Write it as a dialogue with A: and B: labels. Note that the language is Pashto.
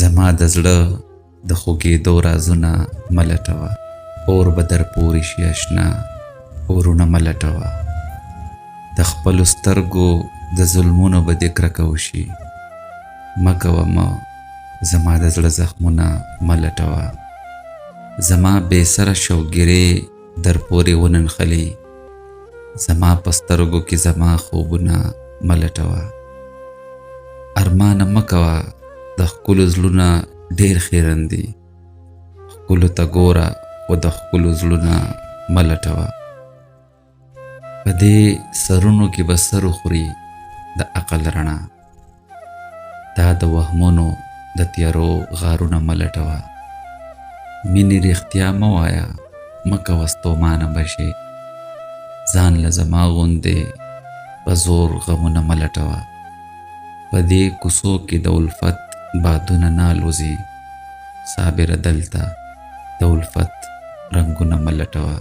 A: زما د زړه د خوږېدو رازونه مه لټوه. اور به در پورې شي اشنا، اورونه مه لټوه. د خپلو سترګو د ظلمونو به دې کرکه وشي. مه کوه مه، زما د زړه زخمونه مه لټوه. زما بې سره شوګیرې در پورې وننښلي. زما په سترګو کې زما خوبونه مه لټوه. ارمانه مه کوه، د ښکلو زړونه ډېر خیرن دي. ښکلو ته ګوره خو د ښکلو زړونه مه لټوه. په دې سرونو کې به سر وخوري د عقل رڼا. دا د وهمونو د تیارو غارونه مه لټوه. مینې رښتیا مه وایه، مه کوه ستومانه به شې. ځان له زما غوندې په زور غمونه مه لټوه. په دې کوڅو کې د الفت بادونه نه الوزي. صابره دلته د الفت رنګونه مه لټوه.